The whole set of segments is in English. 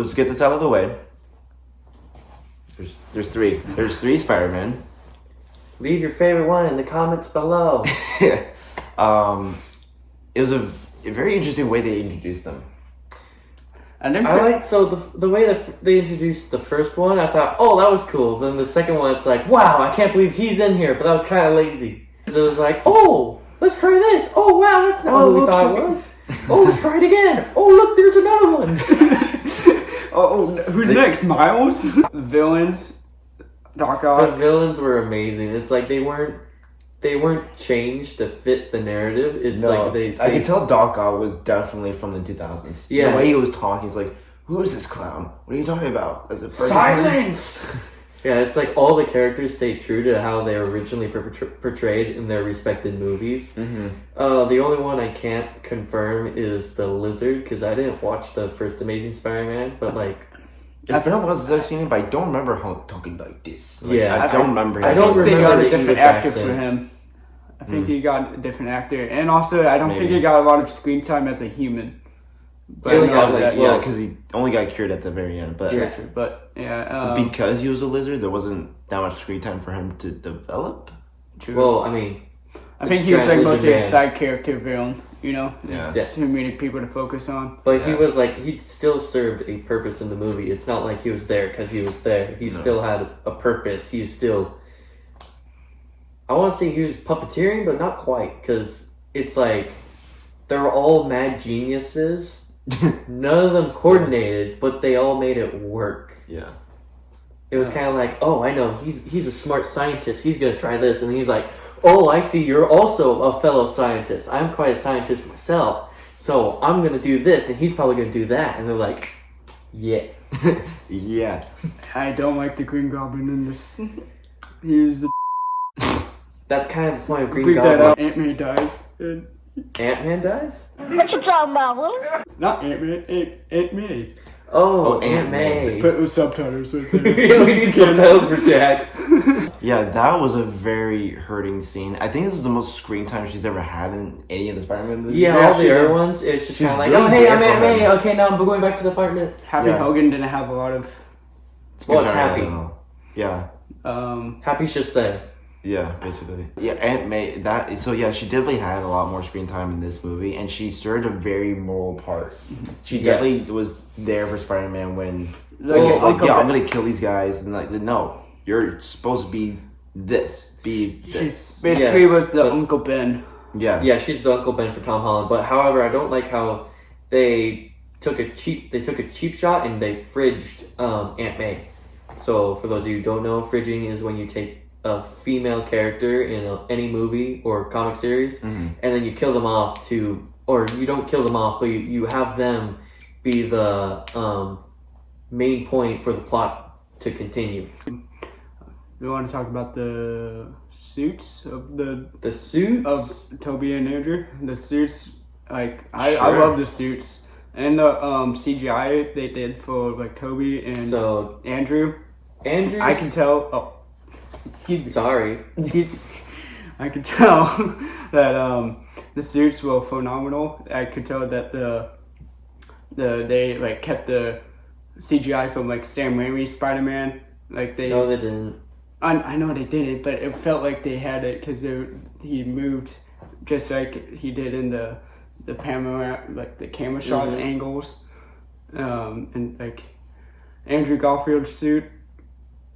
let's get this out of the way. There's three. There's three Spider-Man. Leave your favorite one in the comments below. It was a very interesting way they introduced them. I like the way that they introduced the first one. I thought, oh, that was cool. Then the second one, it's like, wow, I can't believe he's in here. But that was kind of lazy. So it was like, oh, let's try this. Oh wow, that's not what we thought it was. Oh, let's try it again. Oh look, there's another one. Who's next? Miles? Villains? Doc Ock? The villains were amazing. It's like they weren't changed to fit the narrative. It's like I could tell Doc Ock was definitely from the 2000s. Yeah. The way he was talking, he's like, "Who is this clown? What are you talking about?" As a silence. Yeah, it's like all the characters stay true to how they were originally portrayed in their respected movies. Mm-hmm. The only one I can't confirm is the Lizard, because I didn't watch the first Amazing Spider-Man, but like... It's been a while since I've seen it, but I don't remember how talking like this. Like, yeah. I don't remember him. I don't They remember got the a different English actor accent. for him. I think he got a different actor. And also, I don't think he got a lot of screen time as a human. But He only got, yeah, because he only got cured at the very end. But true. But yeah, because he was a lizard, there wasn't that much screen time for him to develop. true. Well, I mean... I think he was Giant like mostly Lizard a Man. side character villain, you know? Yeah. Too many people to focus on. But he was like, he still served a purpose in the movie. It's not like he was there because he was there. He still had a purpose. He was still... I want to say he was puppeteering, but not quite. Because it's like, they're all mad geniuses. None of them coordinated, but they all made it work. Yeah. It was kind of like, oh, I know, he's a smart scientist. He's going to try this. And he's like, oh, I see, you're also a fellow scientist. I'm quite a scientist myself. So I'm going to do this, and he's probably going to do that. And they're like, yeah. Yeah. I don't like the Green Goblin in this. He was the That's kind of the point of Green bleep that Goblin. out. Ant-Man dies. Ant-Man dies? What you talking about, Will? Not Ant-Man, Ant-May. Oh, Aunt Aunt May. Put with subtitles right there. We need subtitles for Jack. Yeah, that was a very hurting scene. I think this is the most screen time she's ever had in any of the Spider-Man movies. Yeah, Yeah, all the she other did. ones, it's just She's kind of like, really oh, hey, there I'm for Aunt May. him. Okay, now I'm going back to the apartment. Happy Yeah. Hogan didn't have a lot of... Well, it's Good time, I Happy. don't know. Yeah. Happy's just there. Yeah, basically. Yeah, Aunt May, so yeah, she definitely had a lot more screen time in this movie, and she served a very moral part. She definitely was there for Spider-Man when, I'm gonna kill these guys, and like, no, you're supposed to be this, be this. Basically Yes, was the but- Uncle Ben. Yeah. Yeah, she's the Uncle Ben for Tom Holland. But however, I don't like how they took a cheap shot and they fridged Aunt May. So for those of you who don't know, fridging is when you take a female character in any movie or comic series, and then you kill them off or you don't kill them off, but you have them be the main point for the plot to continue. We want to talk about the suits of The suits. of Toby and Andrew. The suits, like I Sure. love the suits and the CGI they did for like Toby and So Andrew. Andrew's. I can tell. Oh, excuse me. Sorry. Excuse me. I could tell that the suits were phenomenal. I could tell that they like kept the CGI from like Sam Raimi's Spider-Man. Like they. No, they didn't. I know they didn't, but it felt like they had it because he moved just like he did in the camera, like the camera shot angles, and like Andrew Garfield's suit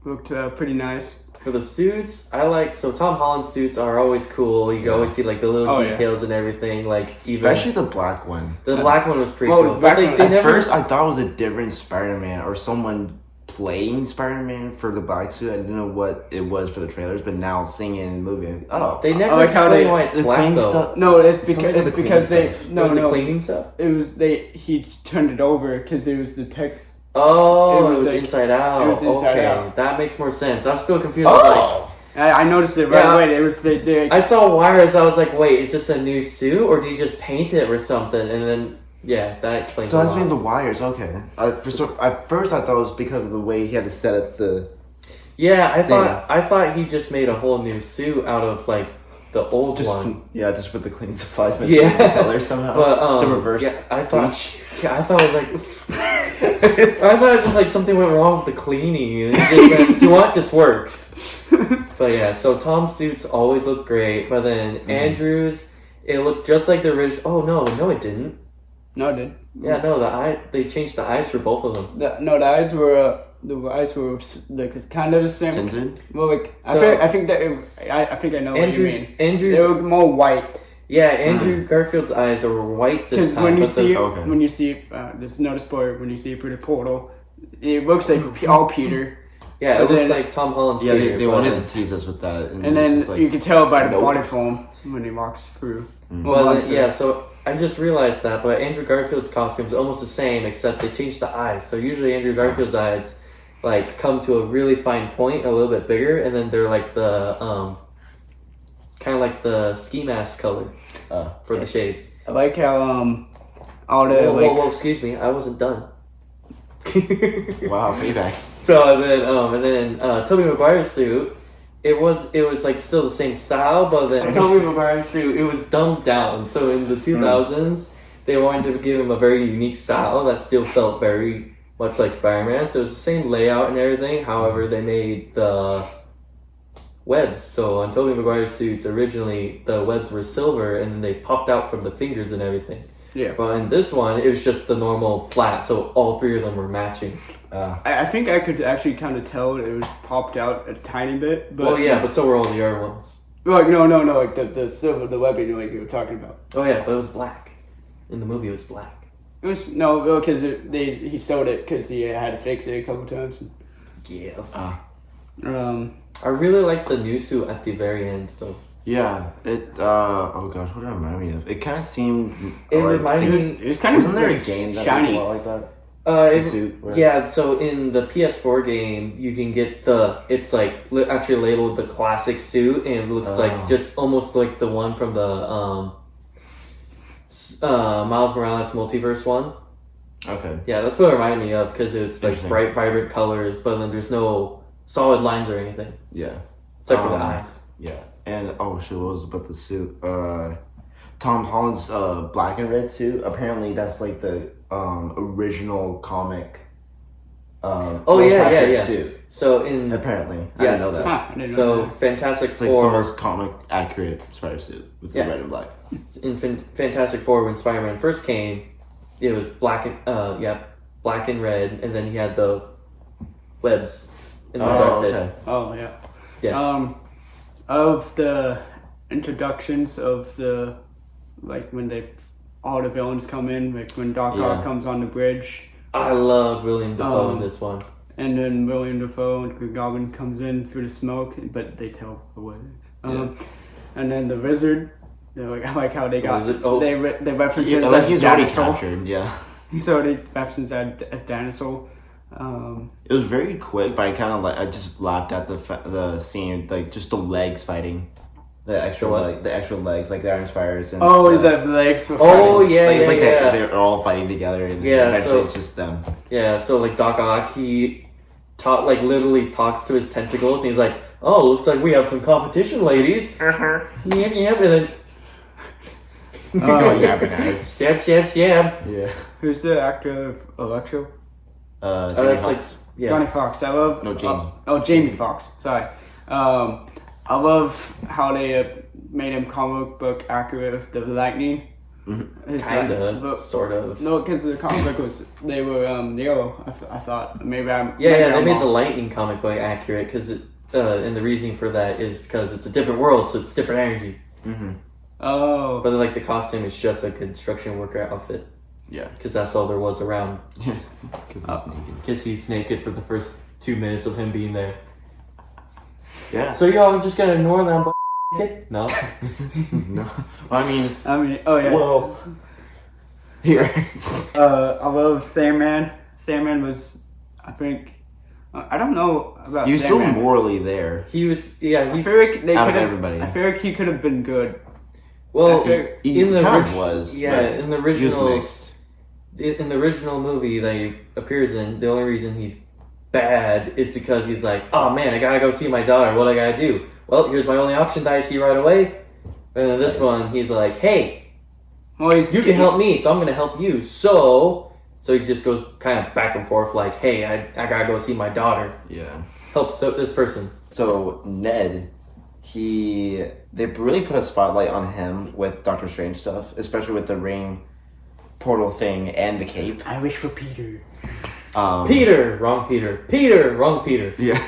looked pretty nice. For the suits, so Tom Holland's suits are always cool. You can always see like the little Oh, yeah. details and everything. Like even Especially the black one. the black one was pretty Well, cool. black But one- they At never. first, I thought it was a different Spider-Man or someone playing Spider-Man for the black suit. I didn't know what it was for the trailers, but now seeing it in the movie, I'm like, oh. They never I like how explain they- why it's the black clean though. stuff. No, it's Something because with it's the because cleaning they stuff. no was no the cleaning stuff? it was he turned it over because it was the text. Oh, it was like- inside out. it was inside okay, out. That makes more sense. I was still confused. I was like, Oh! I noticed it right Yeah. away. It was they I saw wires. I was like, wait, is this a new suit or did you just paint it or something? And then yeah, that explains. So a that lot. means the wires, okay. At first I thought it was because of the way he had to set up the... Yeah, I thought he just made a whole new suit out of like the old one. Just with the cleaning supplies, Yeah. the color somehow. But the reverse. Yeah, I thought it was like I thought it was like something went wrong with the cleaning. And it just went, do you know what? This works. But yeah, so Tom's suits always look great, but then Andrew's, it looked just like the original. Oh no, it didn't. No, it did. Yeah, no, they changed the eyes for both of them. The eyes were like kind of the same. Tinted? Well, like So- I think that I think I know what you mean. Andrew's, They were more white yeah, Andrew Garfield's eyes are white this because time. when you but the- see okay. when you see there's no spoiler when you see it through the portal, it looks like all Peter, yeah, it but looks then- like Tom Holland's Yeah, Peter, they but wanted then- to tease us with that. and it's then just like, you can tell by the nope. body form when he walks through. Well, walks then, through. yeah, so I just realized that, but Andrew Garfield's costume is almost the same, except they changed the eyes. So usually Andrew Garfield's eyes like come to a really fine point, a little bit bigger, and then they're like the kind of like the ski mask color for the shades. I like how all the Whoa, excuse me, I wasn't done. wow, payback. So then Tobey Maguire's suit, it was like still the same style, but then Tobey Maguire's suit, it was dumbed down. So in the 2000s, they wanted to give him a very unique style that still felt very much like Spider-Man. So it's the same layout and everything. However, they made the webs. So on Tobey Maguire's suits, originally the webs were silver, and then they popped out from the fingers and everything. Yeah. But in this one, it was just the normal flat, so all three of them were matching. I think I could actually kind of tell it was popped out a tiny bit, but Well, yeah, but so were all the other ones. like no, like the silver, the webbing, like you were talking about. Oh yeah, but it was black. In the movie, it was black. It was because he sold it because he had to fix it a couple times. Yes. Um, I really like the new suit at the very end, though. Yeah, oh gosh, what did it remind me of? It kind of seemed. It like, reminded me. it was kind of Wasn't there a game that shiny. looked a lot like that? The It, suit? where- yeah, so in the PS4 game, you can get it's like actually labeled the classic suit, and it looks like just almost like the one from the Miles Morales multiverse one. Okay. Yeah, that's what it reminded me of, because it's like Interesting. bright, vibrant colors, but then there's no solid lines or anything, Yeah. except for the eyes. Yeah. And oh shit, what was about the suit? Tom Holland's black and red suit. Apparently, that's like the original comic. Oh, yeah, most accurate yeah. Suit. So in Apparently, I didn't know that. Huh, I didn't know so that. Fantastic It's like the Four. most comic accurate spider suit with the Yeah. red and black. In Fantastic Four, when Spider-Man first came, it was black and red, and then he had the webs in his outfit. okay. Oh yeah. Yeah. Of the introductions of the when all the villains come in, like when Doc Ock Yeah. comes on the bridge, I love William Dafoe in Um, this one. and then William Dafoe and Green Goblin comes in through the smoke, but they tell away. And then the wizard. I like how they got Wizard? Oh. they reference Yeah, it like as he's already dinosaur. captured. Yeah. He's already referenced as a dinosaur. It was very quick, but I just laughed at the scene, like just the legs fighting, the extra what? the extra legs, like the Iron Spiders and Oh, the, the legs were Oh, fighting. yeah, like, it's yeah, like yeah. they're all fighting together, and Yeah, eventually so- it's just them. Yeah, so like Doc Ock, he literally talks to his tentacles, and he's like, "Oh, looks like we have some competition, ladies." Yep, yep, and then Oh, yapping at it. stab, stab, stab. Yeah. Who's the actor of Electro? Jamie That's Foxx. Yeah. Johnny Fox. I love. No, Jamie. Jamie Fox. Sorry. I love how they made him comic book accurate with the lightning. It's Kinda, but- sort of. No, because the comic book they were yellow. I thought maybe I'm. Yeah, maybe yeah, they I'm made wrong. the lightning comic book accurate because and the reasoning for that is because it's a different world, so it's different energy. Mm-hmm. Oh. But like the costume is just a construction worker outfit Yeah. because that's all there was around. Because he's naked. Because he's naked for the first 2 minutes of him being there. Yeah. So y'all are just gonna ignore them? Naked? No. No. I mean, Oh yeah. well, here. I love Sandman. Sandman was, I think, I don't know about. He was still Sandman. morally there. He was, yeah. I He's feel like they Out of could everybody. I feel like he could have been good. well I feel- He in the kind of orig- was. Yeah, but in the he was original, mixed. in the original movie that he appears in, the only reason he's bad is because he's like, oh man, I gotta go see my daughter. What I gotta do? Well, here's my only option that I see right away. And in this one, he's like, hey, Well, he's you can help me, so I'm gonna help you. So So he just goes kind of back and forth like, hey, I gotta go see my daughter. Yeah. Helps this person. So Ned, they really put a spotlight on him with Doctor Strange stuff, especially with the ring portal thing and the cape. I wish for Peter. Peter, wrong Peter. Peter, wrong Peter. Yeah.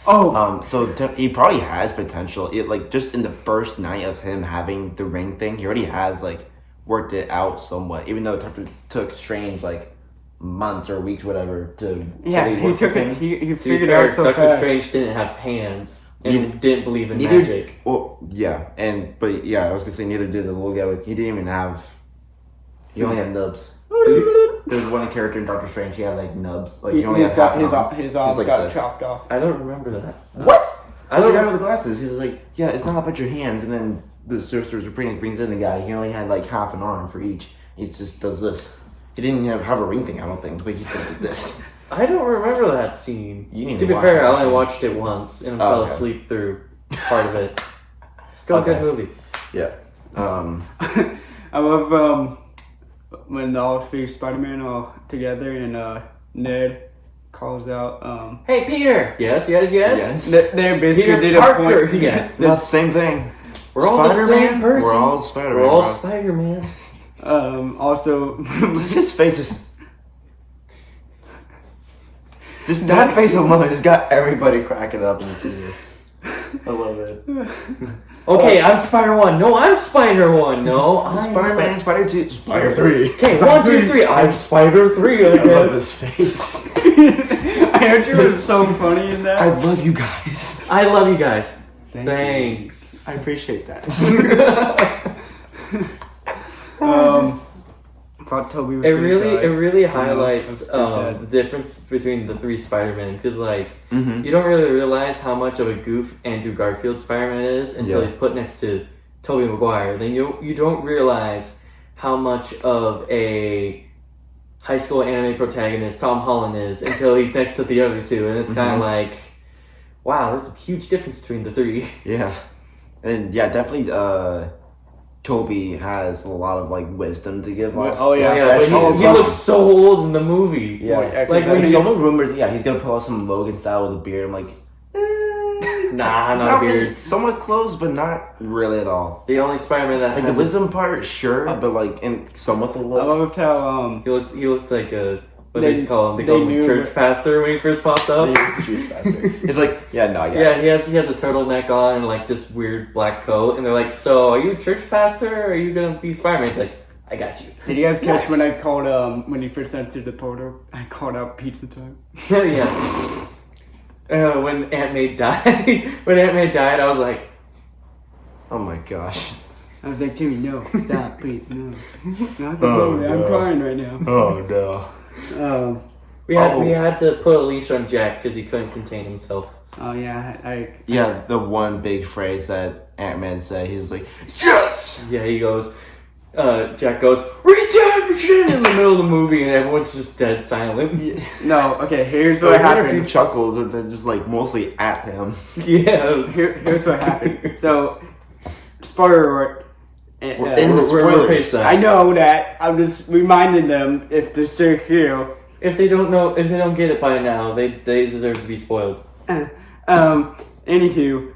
Oh. So he probably has potential. Like just in the first night of him having the ring thing, he already has like worked it out somewhat. Even though it took Strange like months or weeks, whatever, to he took it. He figured it fair, out so Doctor fast. Strange didn't have hands and didn't believe in magic. Well, yeah, but I was gonna say neither did the little guy. He didn't even have. He only had nubs. There's one character in Doctor Strange. He had like nubs. Like he only had half an arm. His arm like got this. chopped off. I don't remember that. What? I There's don't a guy with the glasses. He's like, yeah, it's not about your hands. And then the Sorcerer's Supreme brings in the guy. He only had like half an arm for each. He just does this. He didn't even have a ring thing, I don't think, but he still did this. I don't remember that scene. You need To to be watch fair, that I only scene. watched it once and Oh, fell okay. asleep through part of it. Still a good Okay. movie. Yeah. I love when all three Spider-Man are together and Ned calls out. Hey, Peter! Yes. They basically Peter did Parker, a point. yeah. No, same thing. We're all the same person. We're all Spider-Man. We're all bro. Spider-Man. Also, His face is. Just that face alone just got everybody cracking up in the theater. I love it. Okay, I'm Spider-1. No, I'm Spider-1 No, I'm Spider-Man, Spider-2, Spider-3. Okay, 1, 2, 3. I'm Spider-3, I I love guess. his face. I heard you was so funny in that. I love you guys. I love you guys. Thank you. Thanks. I appreciate that. Thought Toby was It gonna die. really I know, highlights that's sad. the difference between the three Spider-Men because like Mm-hmm. you don't really realize how much of a goof Andrew Garfield Spider-Man is until Yeah. he's put next to Tobey Maguire. Then you don't realize how much of a high school anime protagonist Tom Holland is until he's next to the other two, and it's kind of like, wow, there's a huge difference between the three. Yeah. And yeah, definitely Toby has a lot of like wisdom to give off. Oh, yeah. But Especially he Tom. looks so old in the movie. Yeah. Like when he's Someone rumors, he's gonna pull out some Logan style with a beard. I'm like, nah, not a really, beard. somewhat close, but not really at all. The only Spider-Man that Like the has wisdom part, sure, but like in somewhat the I look. loved how he looked like a what They- they call him. They they call him a knew church that- pastor when he first popped up. It's like, yeah, Yeah, he has a turtleneck on and like just weird black coat, and they're like, "So, are you a church pastor? Or are you gonna be Spider-Man?" He's like, "I got you." did you guys catch Nice. when I called when he first entered the portal? I called out pizza time. Yeah. When Aunt May died, I was like, Oh my gosh. I was like, Jimmy, no, stop, please, no. Not the Oh, moment. I'm no. crying right now. Oh no. we had to put a leash on Jack because he couldn't contain himself. Oh yeah, Yeah, the one big phrase that Ant-Man said, he's like, yes! Yeah, he goes. Jack goes redemption in the middle of the movie, and everyone's just dead silent. no. Okay, here's But what I had a few happened. chuckles and then just like mostly at him. Yeah. Here's what happened. So, spoiler alert. And, We're in the We're spoilers. paced I know that. I'm just reminding them if they're still here. If they don't get it by now, they deserve to be spoiled. Anywho,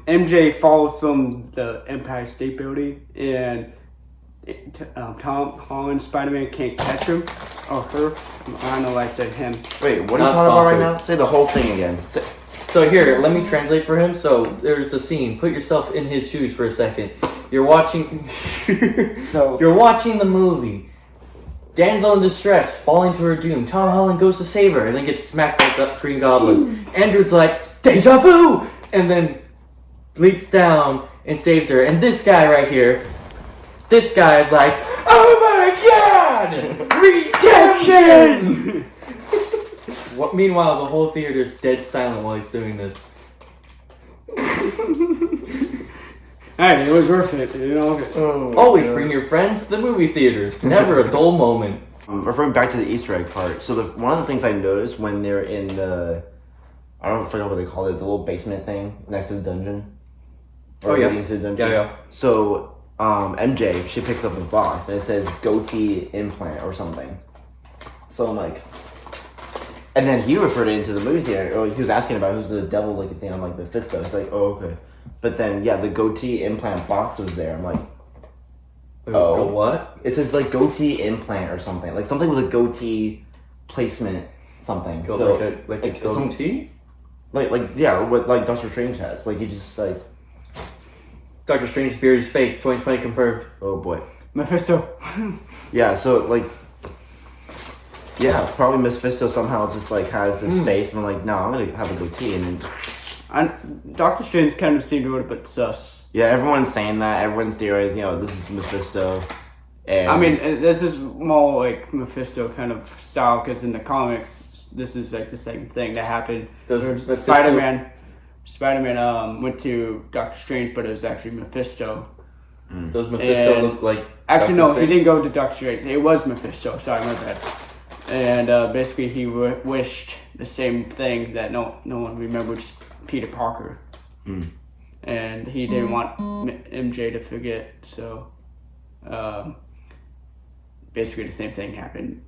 MJ falls from the Empire State Building, and Tom Holland Spider-Man can't catch him or her. I don't know why I said him. Wait, what are you Not talking about right sponsored. now? Say the whole thing again. So here, let me translate for him. So there's a scene. Put yourself in his shoes for a second. You're watching. So You're watching the movie. Damsel in distress, falling to her doom. Tom Holland goes to save her and then gets smacked by the Green Goblin. Andrew's like, deja vu! And then leaps down and saves her. And this guy right here, this guy is like, oh my god! Redemption! Meanwhile, the whole theater's dead silent while he's doing this. hey, it was worth it. You know. Always bring your friends to the movie theaters. Never a dull moment. Referring back to the Easter egg part, so one of the things I noticed when they're in the, I don't forget what they call it, the little basement thing next to the dungeon. Oh, yeah. leading to the dungeon. Yeah. So MJ, she picks up a box and it says goatee implant or something. So I'm like, and then he referred it into the movie theater. Or he was asking about who's the devil looking thing. I'm like, Mephisto. It's like, oh, okay. But then, yeah, the goatee implant box was there. I'm like, Oh, what? it says like goatee implant or something. Like something with a goatee placement something. So, like a goatee? like yeah, what like Doctor Strange has. Like, you just like, Doctor Strange's beard is fake. 2020 confirmed. oh boy. Mephisto. Yeah, so like, yeah, probably Mephisto somehow just like has his face, and I'm like, no, I'm gonna have a goatee, and then, Doctor Strange kind of seemed a little bit sus. yeah, everyone's saying that, everyone's theorizing, this is Mephisto, and I mean, this is more like Mephisto kind of style because in the comics, this is like the same thing that happened. Spider-Man went to Doctor Strange, but it was actually Mephisto. Does Mephisto look like? Actually, Doctor no, Strange? he didn't go to Doctor Strange. It was Mephisto. Sorry, my bad. And basically, he wished the same thing that no one remembered Peter Parker. And he didn't want MJ to forget, so basically the same thing happened.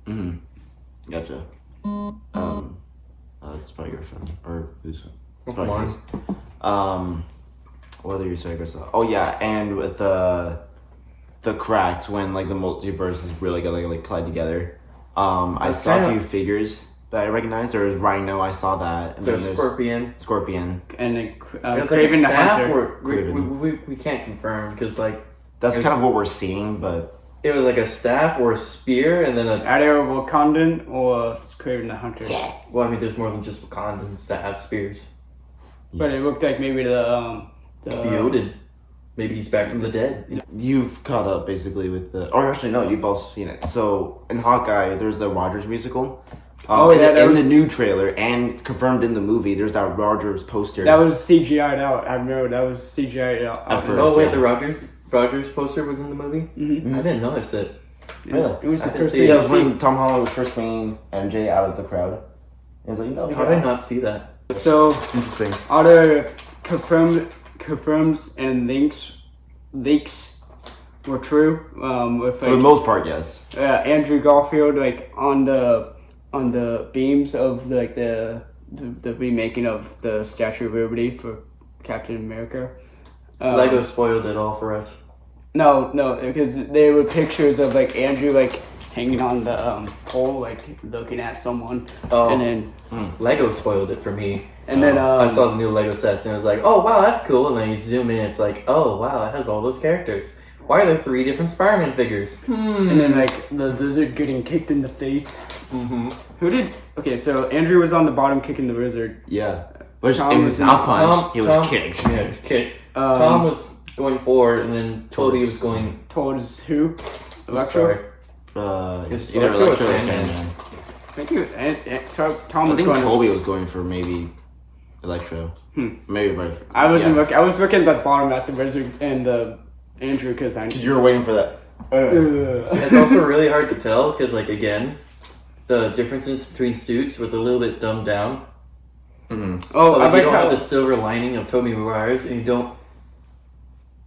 Gotcha. That's probably your phone, or whose phone? Oh, come on. His. Whether you're saying yourself. Oh yeah, and with the cracks when like the multiverse is really gonna like collide together. I saw a few figures that I recognized. There was Rhino, I saw that. And There's then Scorpion. Scorpion. And then It's like a Kraven the staff, Hunter. or Kraven. we can't confirm because like That's kind of what we're seeing, but it was like a staff or a spear, and then Either Wakandan or Kraven the Hunter. well, I mean, there's more than just Wakandans that have spears. But it looked like maybe the Odin. Maybe he's back from the dead. you've caught up basically with the. Or actually, no, you've both seen it. So in Hawkeye, there's the Rogers musical. In the new trailer and confirmed in the movie, there's that Rogers poster. That was CGI'd out. I remember that was CGI'd out. At first. Oh wait, yeah. the Rogers poster was in the movie. Mm-hmm. I didn't notice it. Really? It was the I didn't first see thing it. Yeah, it you was see. when Tom Holland was first bringing MJ out of the crowd. He was like, How did I not see that? So interesting. other confirms and leaks were true. With For the most part, yes. Andrew Garfield like on the beams of like the remaking of the Statue of Liberty for Captain America. Lego spoiled it all for us. No, because there were pictures of like Andrew like hanging on the pole, like looking at someone, Oh. and then Lego spoiled it for me. and then I saw the new Lego sets and I was like, oh wow, that's cool. And then you zoom in, it's like, oh wow, it has all those characters. Why are there 3 different Spider-Man figures? and then like the lizard getting kicked in the face. Mm-hmm. Who did? Okay, so Andrew was on the bottom kicking the lizard. Yeah. Which Tom it was was not punched, Tom- it was Tom- kicked. Yeah, it's kicked. Tom was going forward, and then Toby was going. Towards who? Electro. Sorry. It's It's either Electro or Electro or Sandman. Sandman. I think it, and Tom I was think going. Toby was going for maybe Electro. Maybe right. I wasn't yeah. looking. I was looking at the bottom at the wizard and the Andrew because I. Because you were waiting for that. It's also really hard to tell because, like, again, the differences between suits was a little bit dumbed down. Mm-hmm. Oh, So, I like, you like don't how have the silver lining of Tobey Maguire's, and you don't.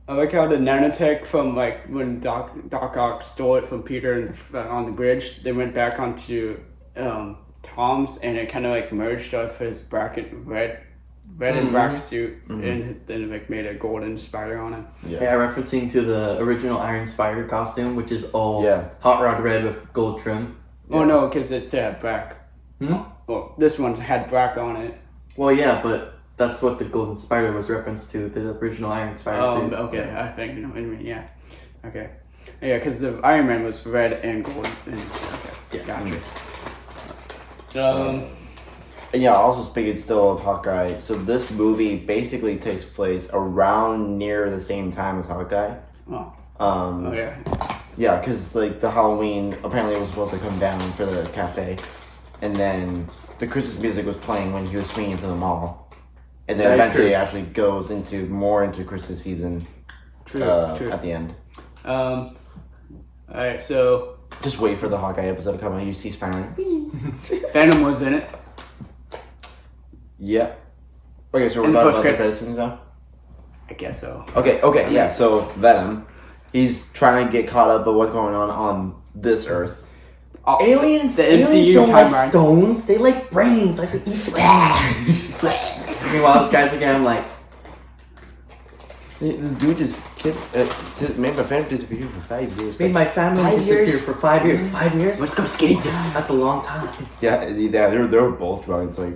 I like how the nanotech from like when Doc Ock stole it from Peter on the bridge, they went back onto Tom's and it kind of like merged off his bracket red and black suit and then like made a golden spider on it. Yeah, referencing to the original Iron Spider costume, which is all Yeah. hot rod red with gold trim. Oh no, because it said black. Well, this one had black on it. Well, yeah, but that's what the Golden Spider was referenced to, the original Iron Spider suit. Okay, I think you know what I mean. Yeah, okay, yeah, because the Iron Man was red and gold. And, okay, gotcha. And yeah, also speaking still of Hawkeye, so this movie basically takes place around near the same time as Hawkeye. Oh yeah. Yeah, because like the Halloween apparently was supposed to come down for the cafe, and then the Christmas music was playing when he was swinging to the mall, and then That is eventually true. it actually goes into more into Christmas season. True. At the end. All right, so Just wait for the Hawkeye episode to come out. You see Spider-Man. Venom was in it. Yeah. Okay, so we're In talking about the post-credit- credit scenes now. I guess so. Okay, yeah. So Venom, he's trying to get caught up with what's going on this Earth, Aliens, The aliens MCU don't like timeline. stones. They like brains. Like they eat brains. Meanwhile, this guy's looking at him like, This dude made my family disappear for 5 years. made my family 5 disappear years? for 5 years. 5 years? Let's go skating town. That's a long time. Yeah, they were both drunk. It's like,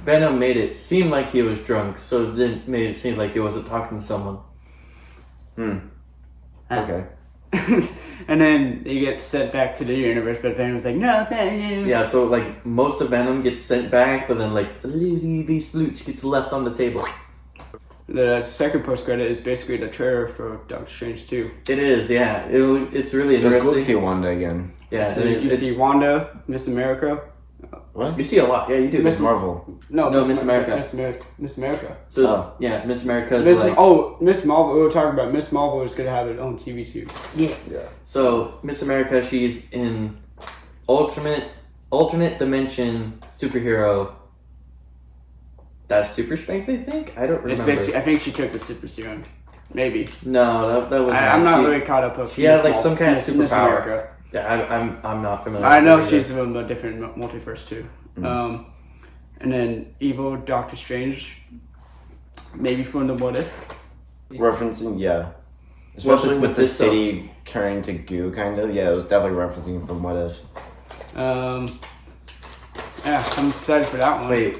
Venom made it seem like he was drunk, so then made it seem like he wasn't talking to someone. okay. And then he gets sent back to the universe, but Venom's like, no, Venom. Yeah, so like most of Venom gets sent back, but then like a little wee splooch gets left on the table. The second post credit is basically the trailer for Doctor Strange 2. It is, yeah. It's really It was cool to interesting. see Wanda again. Yeah, So and you see Wanda, Miss America. What? you see a lot. Yeah, you do. Miss Marvel. No, Miss America. Miss America. So it's- Oh. yeah, Miss America is Miss like Miss Marvel. We were talking about Miss Marvel is gonna have her own TV series. yeah. So Miss America, she's in alternate dimension superhero. That's super strength, I think. I don't It's remember. basically. I think she took the super serum. Maybe. No, that was. I'm not she- really caught up with. she has, Miss like, some kind of Miss superpower. America. Yeah, I'm not familiar. I with know her she's either. from a different multiverse too. And then evil Doctor Strange, maybe from the What If. Referencing, yeah. Well, Especially it's with the Mephisto. city turning to goo, kind of. Yeah, it was definitely referencing from What If. Yeah, I'm excited for that one. Wait,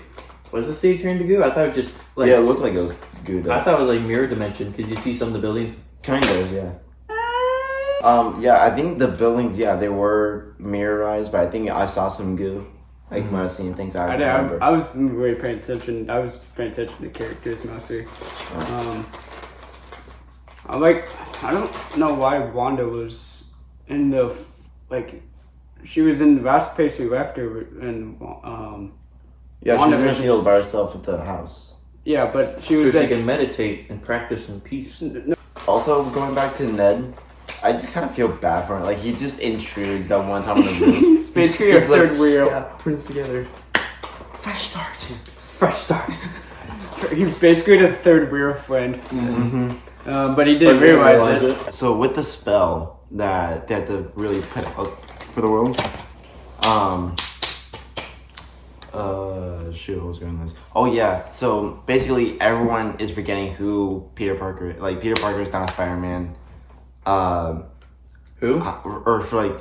was the city turned to goo? I thought it just like. Yeah, it looked like it was goo. I thought it was like mirror dimension because you see some of the buildings. Kind of, yeah. Yeah, I think the buildings, yeah, they were mirrorized, but I think I saw some goo. I might have seen things I remember. I was really paying attention. I was paying attention to the characters mostly. I don't know why Wanda was in the she was in the last place we left her in Yeah, she was in the WandaVision. field by herself with the house. yeah, but she So was she like, can meditate and practice in peace. Also, going back to Ned, I just kind of feel bad for him. Like, he just intrudes that one time on the roof. It's basically a third wheel. Yeah, put us together. Fresh start. Fresh start. He was basically the third wheel friend. Mm-hmm. But he didn't realize it. So with the spell that they had to really put out for the world, shoot, what was going on this? Oh yeah, so basically everyone is forgetting who Peter Parker is. Like, Peter Parker is not Spider-Man. Who? Or for like,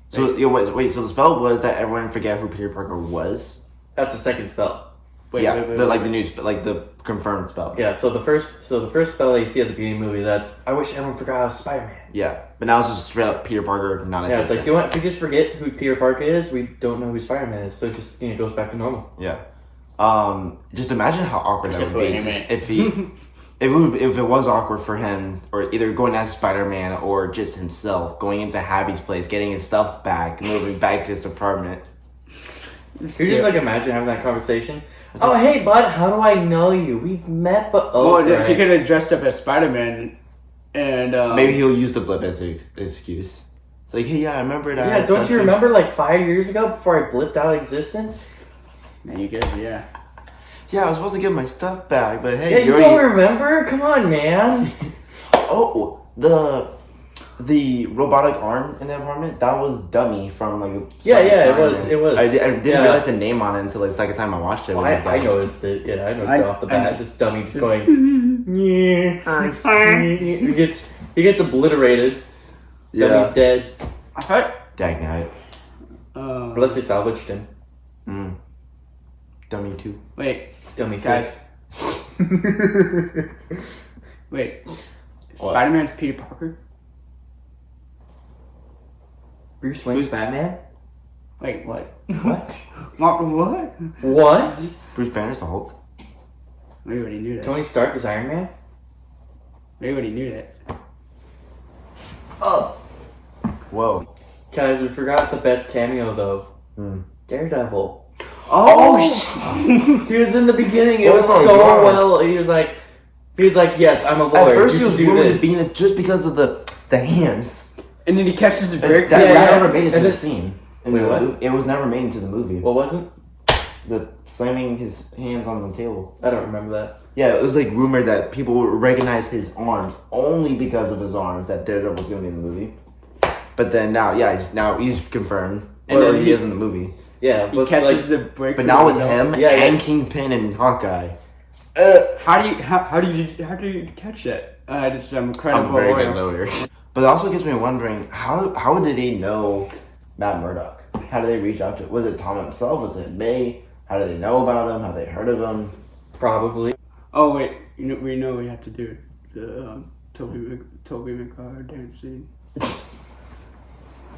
so, yeah, wait, so the spell was that everyone forget who Peter Parker was? That's the second spell. Wait, The new spell, like the confirmed spell. Yeah. So the first spell that you see at the beginning of the movie, that's I wish everyone forgot I was Spider-Man. Yeah, but now it's just straight up Peter Parker, not Yeah, it's like, if we just forget who Peter Parker is, we don't know who Spider-Man is. So it just goes back to normal. Yeah. Just imagine how awkward Except that would for be. Ant-Man. Just if he, if it was awkward for him, or either going as Spider-Man or just himself going into Happy's place, getting his stuff back, moving back to his apartment. You just like imagine having that conversation. Oh, hey, bud, how do I know you? We've met, but Well, right. he could have dressed up as Spider-Man, and Maybe he'll use the blip as an excuse. It's like, hey, yeah, I remember that. Yeah, don't you remember like 5 years ago before I blipped out of existence? Man, you guys, yeah. Yeah, I was supposed to get my stuff back, but hey, Yeah, you already... don't remember? Come on, man. Oh, the robotic arm in the apartment, that was Dummy from like... Yeah, it Spider-Man. was. I didn't Yeah. realize the name on it until the second time I watched it. Well, with these I guys. noticed it. Yeah, I noticed it off the I bat. noticed- Just dummy, just going. he gets obliterated. Dummy's dead. I thought. Dag night. Unless they salvaged him. Dummy 2. Wait, Dummy guys. Wait. What? Spider-Man's Peter Parker? Bruce Wayne's Batman. Wait, what? What? Mark, what? What? Bruce Banner's the Hulk. We already knew that. Tony Stark is Iron Man. We already knew that. Oh. Whoa. Guys, we forgot the best cameo though. Daredevil. Oh! He was in the beginning. It Oh was my so God. well. He was like, yes, I'm a lawyer. At first you he was should do ruined this. being it just because of the hands. And then he catches a That brick. Yeah, never made it to and the then- scene. Wait, what? It was never made into the movie. What wasn't? The slamming his hands on the table. I don't remember that. Yeah, it was like rumored that people would recognize his arms only because of his arms that Daredevil was going to be in the movie. But then now, he's confirmed. And Or then he is in the movie. Yeah, He but catches like, the break. But now with him Yeah, yeah. and Kingpin and Hawkeye. How do you catch that? It's incredible. I'm a very oil. good lawyer. But it also gets me wondering, how did they know Matt Murdock? How did they reach out to Was it Tom himself? Was it May? How did they know about him? How they heard of him? probably. Oh wait, we know we have to do the Toby Maguire dance scene.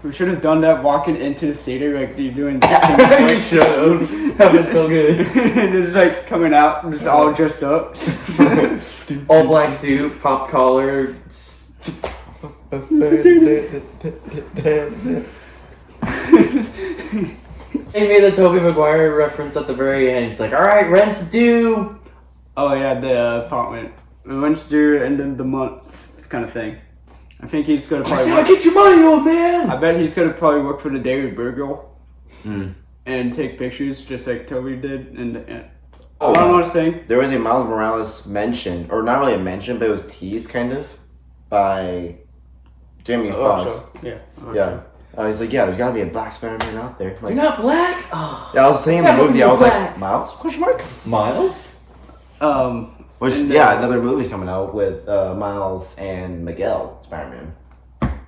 We should have done that walking into the theater like you're doing. You should have. That been so good. And it's like coming out, just all dressed up. All black suit, popped collar. They made the Tobey Maguire reference at the very end. It's like, all right, rent's due. Oh yeah, the apartment. Rent's due end of the month kind of thing. I think he's gonna I probably. said, I'll get your money, old man. I bet he's gonna probably work for the Daily Bugle Mm. and take pictures just like Toby did. And Oh, I don't know what I'm saying. There was a Miles Morales mention, or not really a mention, but it was teased kind of by Jamie Foxx. Yeah. Yeah. He's like, yeah, there's gotta be a black Spider-Man out there. Like, You're not black? Oh. yeah, I was saying in It's the gotta movie, be I was black. like, Miles? Question mark? Miles? Which, And, another movie's coming out with Miles and Miguel Spider-Man.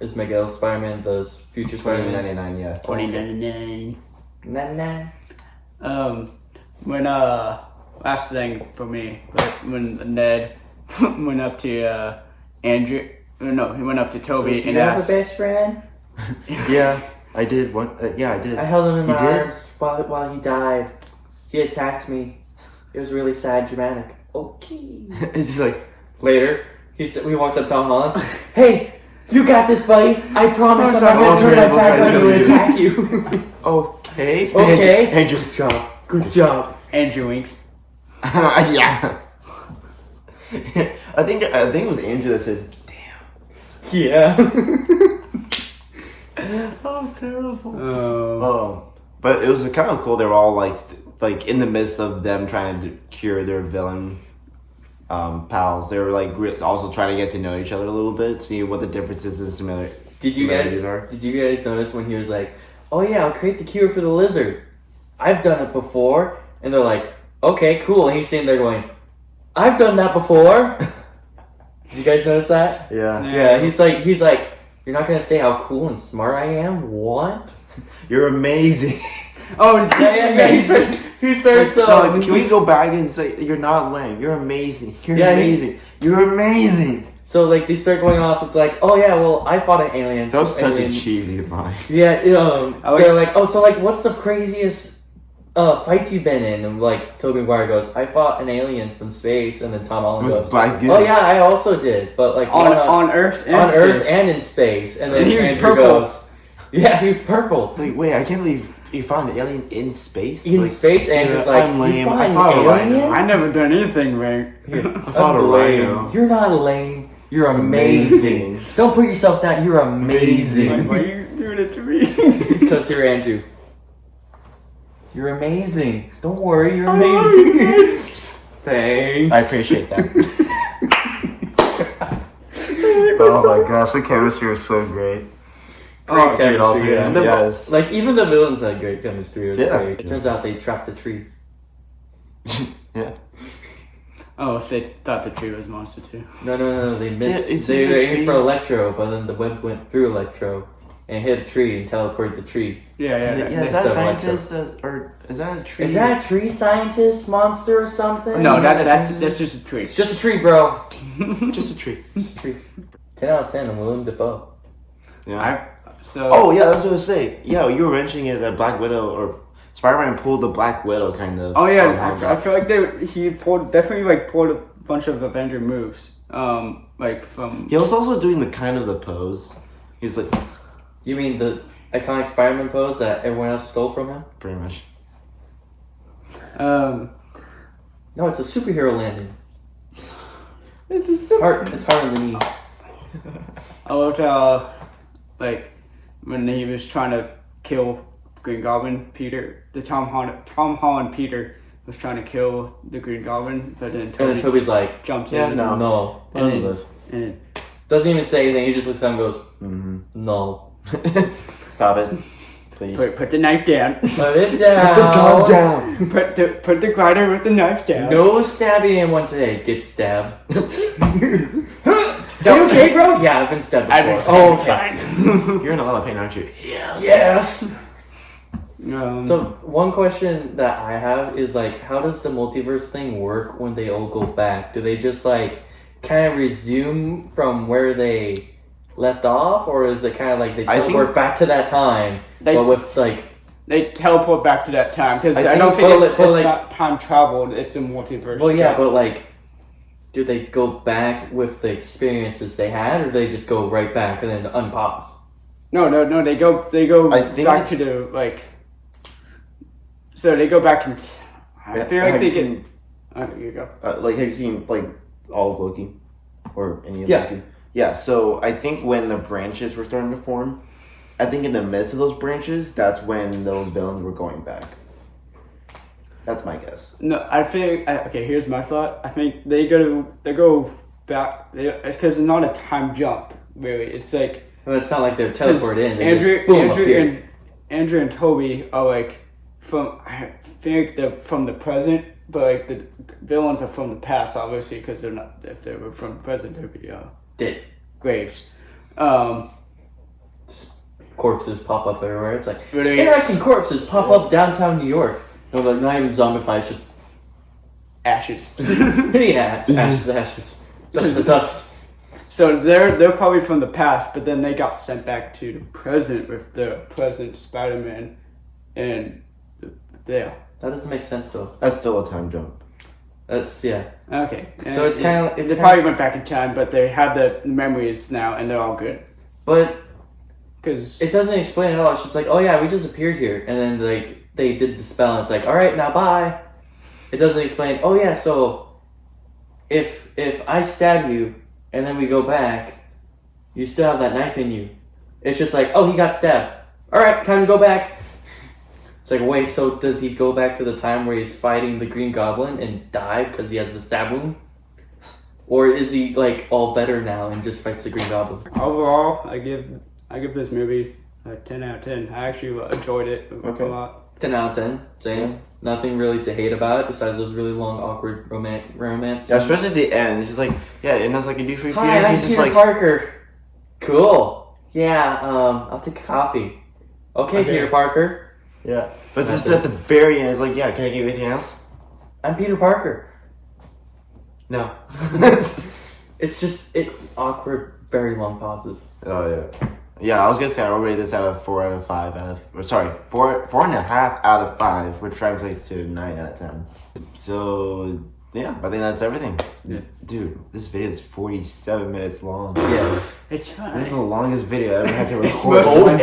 Is Miguel Spider-Man the future Spider-Man? 2099, yeah. 2099. Nah. When last thing for me, like when Ned went up to Andrew, no, he went up to Toby Do and you have a asked. best friend? Yeah, I did. Yeah, I did. I held him in You my did? arms while he died. He attacked me. It was really sad, dramatic. Okay. It's just like, Later, he walks up to Tom Holland. Hey, you got this, buddy. I promise I'm not Oh, gonna turn my okay, back we'll on try you to and do attack you. okay. Okay. And just, Good job. Good job. Andrew winked. yeah. I think it was Andrew that said, Yeah. that was terrible. Oh. Oh, but it was kind of cool. They were all like in the midst of them trying to cure their villain pals. They were like also trying to get to know each other a little bit, see what the differences and Did you similarities are. guys notice when he was like, "Oh yeah, I'll create the cure for the lizard. I've done it before," and they're like, "Okay, cool." And he's sitting there going, "I've done that before." Did you guys notice that? Yeah. Yeah, he's like, "You're not gonna say how cool and smart I am? What?" You're amazing. Oh Yeah. He starts. No, can we go back and say you're not lame? You're amazing. You're Yeah, amazing. You're amazing. So like they start going off. It's like, "Oh yeah, well I fought an alien." That was such a alien- cheesy line. Yeah, I like- they're like, "Oh, so like, what's the craziest fights you've been in?" And like, Tobey Maguire goes, "I fought an alien from space," and then Tom Holland With goes, Black Goo. "Oh yeah, I also did, but like on Earth and on space. Earth and in space." And then And he was Andrew purple. goes, "Yeah, he was purple It's like, wait, I can't believe you found an alien in space. in Like, space." And yeah, just like, I'm "You lame. fought I an fought a alien? rhino. I never done anything right. I fought a I'm lame. rhino. You're not lame. You're amazing. Amazing. Don't put yourself down. You're Like, amazing." why are you doing it to me? Because you're Andrew. You're amazing. Don't worry, you're amazing. Thanks. I appreciate that. Oh my gosh, the chemistry was so great. Great Dude, all chemistry, three yeah. of them, yes. Like even the villains had great chemistry. It was Yeah. great. It turns out they trapped the tree. Yeah. Oh, if they thought the tree was monster too. No. They missed. Yeah, it's they just were a aiming tree. for Electro, but then the web went through Electro and hit a tree and teleported the tree. Yeah. Is that a scientist or is that a tree? Is that a tree scientist monster or something? No, that's just a tree. It's just a tree, bro. just a tree? Just a tree. 10 out of 10 on Willem Dafoe. Yeah. So. Oh yeah, that's what I was saying. Yeah, you were mentioning it that Black Widow or Spider-Man pulled the Black Widow kind of. Oh yeah, Hydra. I feel like he pulled a bunch of Avenger moves. Like from. He was also doing the pose. He's like You mean the iconic Spider-Man pose that everyone else stole from him? pretty much. Um. No, it's a superhero landing. It's hard on the knees. I loved how, like, when he was trying to kill Green Goblin, Peter, the Tom Holland Peter was trying to kill the Green Goblin, but then And then Toby Toby's like, jumps Yeah, in. no. Let him And live. and Doesn't even say anything. He just looks at him and goes, Mm-hmm. no. Stop it, please. put the knife down. Put it down. Put the gun down. put the glider with the knife down. No stabbing anyone today. Get stabbed. You okay, bro? Yeah, I've been stabbed before. I've been Oh, stabbed. okay. You're in a lot of pain, aren't you? Yes. Um, So one question that I have is like, how does the multiverse thing work when they all go back? Do they just like kind of resume from where they left off, or is it kind of like they I think- teleport back to that time, They- but with like they teleport back to that time because I I don't think- think but it's like- not time traveled. It's a multiverse. well, yeah, travel. but like, do they go back with the experiences they had, or do they just go right back and then unpause? No. They go I think back it's- to the like. So they go back and. I feel like Have they you get. seen, Okay, you go. like, have you seen like all of Loki, or any of Yeah. Loki? Yeah. So I think when the branches were starting to form, I think in the midst of those branches, that's when those villains were going back. That's my guess. No, I think. Okay, here's my thought. I think they go back. It's because it's not a time jump. Really, it's like Well, it's not like they're 'cause teleported in. They just boom, Andrew appeared. and Toby are like from. I think they're from the present, but like the villains are from the past, obviously, because they're not. If they were from the present, they'd be Did graves. corpses pop up everywhere? It's like Really? interesting corpses pop up downtown New York. No, like not even zombified. It's just Ashes. yeah, ashes to ashes, dust to dust. So they're probably from the past, but then they got sent back to the present with the present Spider-Man, and yeah. That doesn't make sense though. That's still a time jump. That's yeah. Okay. So it's kinda- it's they kinda- probably went back in time, but they have the memories now, and they're all good. But Because it doesn't explain at all. It's just like, oh yeah, we just appeared here, and then like they did the spell, and it's like, all right, now bye. It doesn't explain. Oh yeah, so if I stab you and then we go back, you still have that knife in you. It's just like, oh, he got stabbed. All right, time to go back. It's like, wait, so does he go back to the time where he's fighting the Green Goblin and die because he has the stab wound? Or is he like all better now and just fights the Green Goblin? overall, I give this movie a 10 out of 10. I actually enjoyed it Okay. a lot. 10 out of 10, same. Yeah. Nothing really to hate about it besides those really long, awkward romance Yeah, scenes. especially at the end. It's just like, yeah, and that's like I can do for you. Hi, Peter. I'm He's just Peter like, Parker. Cool. Yeah, I'll take a coffee. Okay, Okay. Peter Parker. yeah. But That's just at the very end, it's like, yeah, can I give you anything else? I'm Peter Parker. No. It's just awkward, very long pauses. Oh yeah, yeah. I was gonna say I would rate this out of 4 out of 5 out of. Or sorry, 4.5 out of 5, which translates to 9 out of 10. So yeah, I think that's everything. Yeah. Dude, this video is 47 minutes long. Yes. It's This fine. is the longest video I ever had to It's record.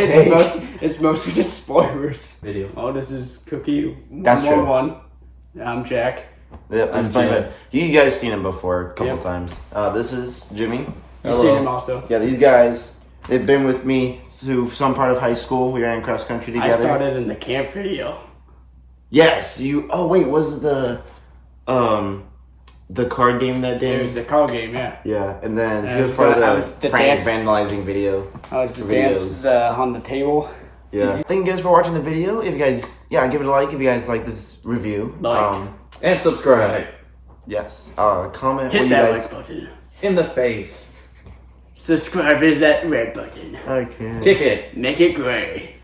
it's mostly just spoilers. Video. Oh, this is Cookie. That's true. 111. I'm Jack. Yep, I'm it's pretty Jim. bad. You guys seen him before a couple Yep. times. This is Jimmy. You've Hello. seen him also. Yeah, these guys, they've been with me through some part of high school. We ran cross country I together. started in the camp video. Yes, you. Oh wait, was it the card game that It day? was the call game, yeah. Yeah, and then And he was part of I was the the prank dance- vandalizing video. I was the Videos. dance on the table. Yeah. Thank you guys for watching the video. If you guys, give it a like if you guys like this review. Like. And subscribe. Yes. Comment Hit what you that guys. like button. In the face. Subscribe to that red button. Okay. Kick it. Make it gray.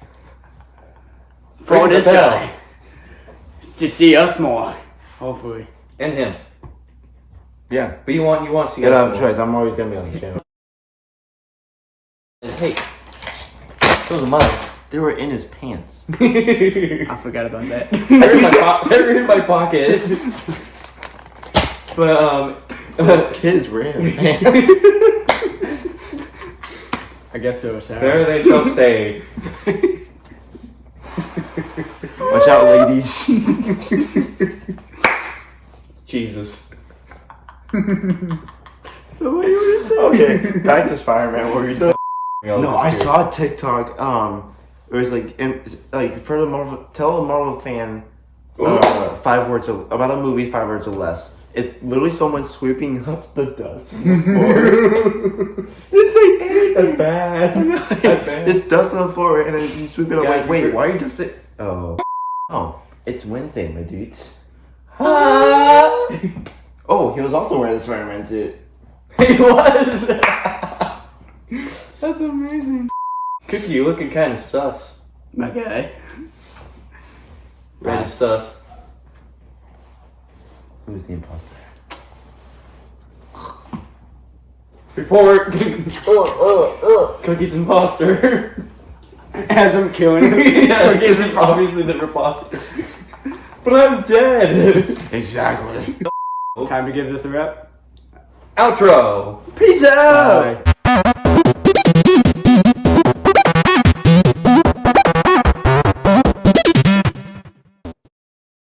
Ring For the this bell. guy. To see us more. Hopefully. And him. Yeah. But you want to see You don't us have a more. choice. I'm always gonna be on the channel. Hey. Those are mine. They were in his pants. I forgot about that. They're in my pocket. But Kids were in his pants. I guess it was there they shall stay. Watch out, ladies. Jesus. So what do you want to say? Okay, back to Spider-Man. What were you saying? No, I This saw a TikTok. It was like for the Marvel, tell a Marvel fan 5 words about a movie, 5 words or less. It's literally someone sweeping up the dust on the floor. It's like That's bad. That's bad. It's dust on the floor, and then you sweep it up. Guys, Like, wait, why are you just it? Oh, it's Wednesday, my dudes. Oh, he was also wearing the Spider-Man suit. He was. That's amazing. Cookie, you looking kind of sus. My guy. Red is sus. Who's the imposter? Report. Cookie's imposter. As I'm killing him. Yeah, Cookie's obviously the imposter. But I'm dead. Exactly. Time to give this a wrap. Outro. Peace out. Bye.